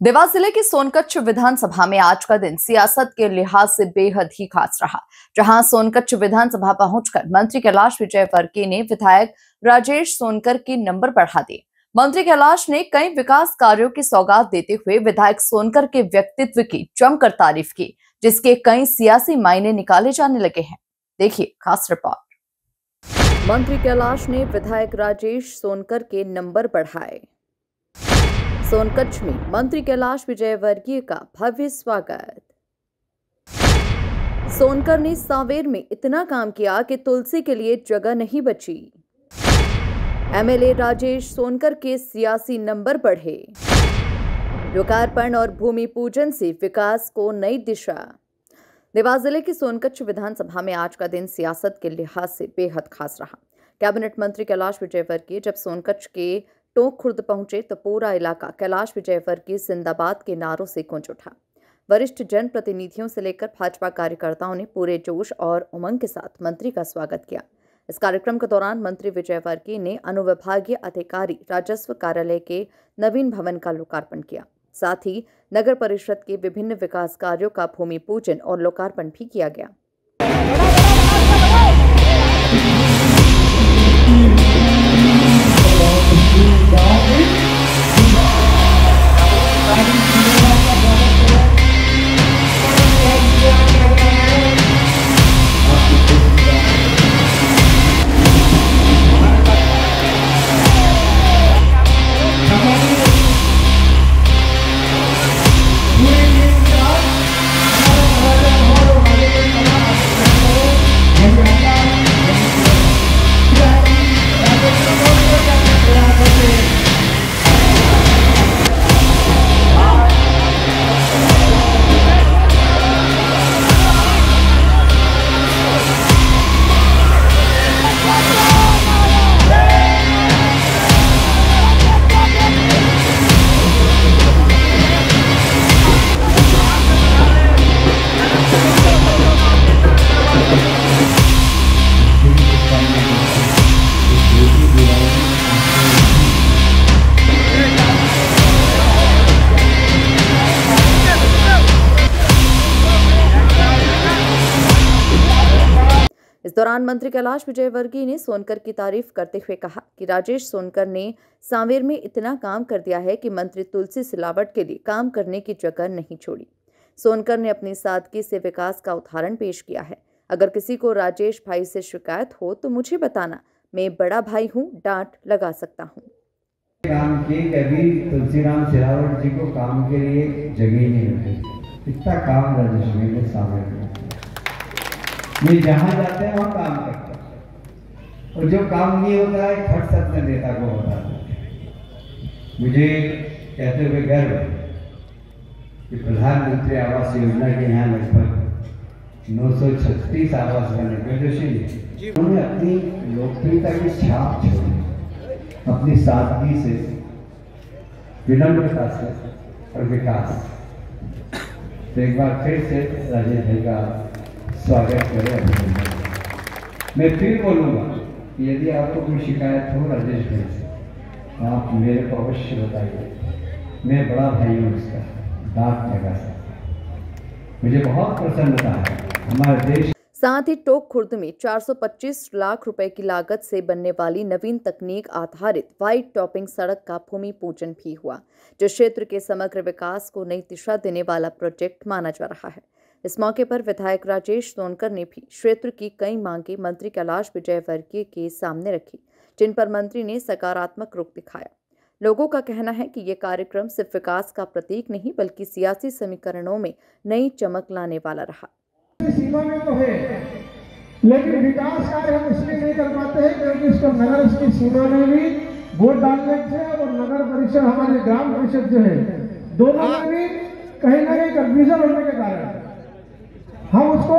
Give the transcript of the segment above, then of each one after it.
देवास जिले की सोनकच्छ विधानसभा में आज का दिन सियासत के लिहाज से बेहद ही खास रहा, जहां सोनकच्छ विधानसभा पहुंचकर मंत्री कैलाश विजयवर्गीय ने विधायक राजेश सोनकर की नंबर बढ़ा दिए। मंत्री कैलाश ने कई विकास कार्यों की सौगात देते हुए विधायक सोनकर के व्यक्तित्व की जमकर तारीफ की, जिसके कई सियासी मायने निकाले जाने लगे हैं। देखिए खास रिपोर्ट। मंत्री कैलाश ने विधायक राजेश सोनकर के नंबर बढ़ाए। सोनकच्छ में मंत्री कैलाश विजयवर्गीय का भव्य स्वागत। सोनकर ने सांवेर में इतना काम किया कि तुलसी के लिए जगह नहीं बची। एमएलए राजेश सोनकर के सियासी नंबर बढ़े। लोकार्पण और भूमि पूजन से विकास को नई दिशा। देवास जिले की सोनकच्छ विधानसभा में आज का दिन सियासत के लिहाज से बेहद खास रहा। कैबिनेट मंत्री कैलाश विजयवर्गीय जब सोनकच्छ के टोंक खुर्द पहुंचे तो पूरा इलाका कैलाश विजयवर्गीय जिंदाबाद के नारों से गूंज उठा। वरिष्ठ जनप्रतिनिधियों से लेकर भाजपा कार्यकर्ताओं ने पूरे जोश और उमंग के साथ मंत्री का स्वागत किया। इस कार्यक्रम के दौरान मंत्री विजयवर्गीय ने अनुविभागीय अधिकारी राजस्व कार्यालय के नवीन भवन का लोकार्पण किया। साथ ही नगर परिषद के विभिन्न विकास कार्यों का भूमि पूजन और लोकार्पण भी किया गया। इस दौरान मंत्री कैलाश विजयवर्गीय ने सोनकर की तारीफ करते हुए कहा कि राजेश सोनकर ने सांवेर में इतना काम कर दिया है कि मंत्री तुलसी सिलावट के लिए काम करने की जगह नहीं छोड़ी। सोनकर ने अपनी सादगी से विकास का उदाहरण पेश किया है। अगर किसी को राजेश भाई से शिकायत हो तो मुझे बताना, मैं बड़ा भाई हूँ, डांट लगा सकता हूँ। काम की कभी तुलसीराम सिलावट जी को काम के लिए जगह नहीं मिलती। इतना काम राजेश भाई ने सांवेर में, ये जहां जाते हैं वहां काम करते हैं, और जो काम नहीं होता है खट सत्य नेता को होता है। मुझे कहते हुए गर्व है कि प्रधानमंत्री आवास योजना के यहाँ लगभग 936 आवास बने। उन्होंने अपनी लोकप्रियता की छाप छोड़ी, अपनी सादगी से, विनम्रता से और विकास। तो एक बार फिर से राजेश भाई का स्वागत करें। मैं फिर बोलूँगा कि यदि आपको कोई शिकायत हो राजेश भाई से, आप मेरे को अवश्य बताइए। मैं बड़ा भाई हूँ उसका, डांट लगा सकता। मुझे बहुत प्रसन्नता है हमारे देश। साथ ही टोंक खुर्द में 425 लाख रुपए की लागत से बनने वाली नवीन तकनीक आधारित व्हाइट टॉपिंग सड़क का भूमि पूजन भी हुआ, जो क्षेत्र के समग्र विकास को नई दिशा देने वाला प्रोजेक्ट माना जा रहा है। इस मौके पर विधायक राजेश सोनकर ने भी क्षेत्र की कई मांगे मंत्री कैलाश विजयवर्गीय के सामने रखी, जिन पर मंत्री ने सकारात्मक रुख दिखाया। लोगों का कहना है कि ये कार्यक्रम सिर्फ विकास का प्रतीक नहीं बल्कि सियासी समीकरणों में नई चमक लाने वाला रहा। सीमा में तो है, लेकिन विकास कार्य हम इसलिए नहीं कर पाते हैं क्योंकि इसको नगर की सीमा में भी वोट डालने से और नगर परिषद, हमारे ग्राम परिषद जो है, दोनों में भी कहीं ना कहीं कंफ्यूजन होने के कारण हम उसको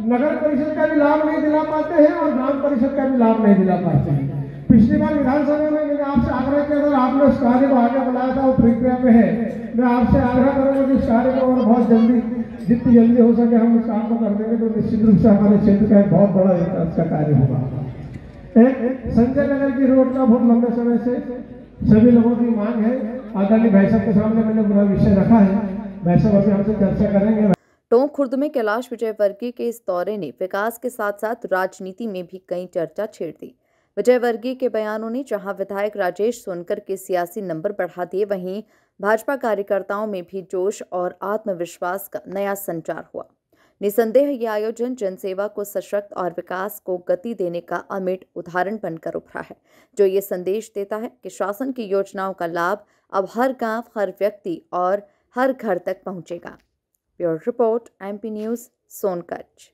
नगर परिषद का भी लाभ नहीं दिला पाते हैं और ग्राम परिषद का भी लाभ नहीं दिला पाते हैं। पिछली बार विधानसभा में मैंने आपसे आग्रह किया था, आपने उस कार्य को आगे बढ़ाया था, वो प्रक्रिया में है। मैं आपसे आग्रह करूंगा कि इस कार्य को और बहुत जल्दी, जितनी जल्दी हो सके हम इस काम को कर देंगे तो निश्चित रूप से हमारे क्षेत्र का एक बहुत बड़ा विकास का कार्य होगा। एक संजय नगर की रोड का बहुत लंबे समय से सभी लोगों की मांग है आदरणीय भाई साहब के सामने मैंने पूरा विषय रखा है। भाई साहब अभी हमसे चर्चा करेंगे। टोंक खुर्द में कैलाश विजयवर्गीय के इस दौरे ने विकास के साथ साथ राजनीति में भी कई चर्चा छेड़ दी। विजयवर्गीय के बयानों ने जहां विधायक राजेश सोनकर के सियासी नंबर बढ़ा दिए, वहीं भाजपा कार्यकर्ताओं में भी जोश और आत्मविश्वास का नया संचार हुआ। निसंदेह ये आयोजन जनसेवा को सशक्त और विकास को गति देने का अमिट उदाहरण बनकर उभरा है, जो ये संदेश देता है कि शासन की योजनाओं का लाभ अब हर गांव, हर व्यक्ति और हर घर तक पहुंचेगा। Bureau report, MP news, Sonkatch.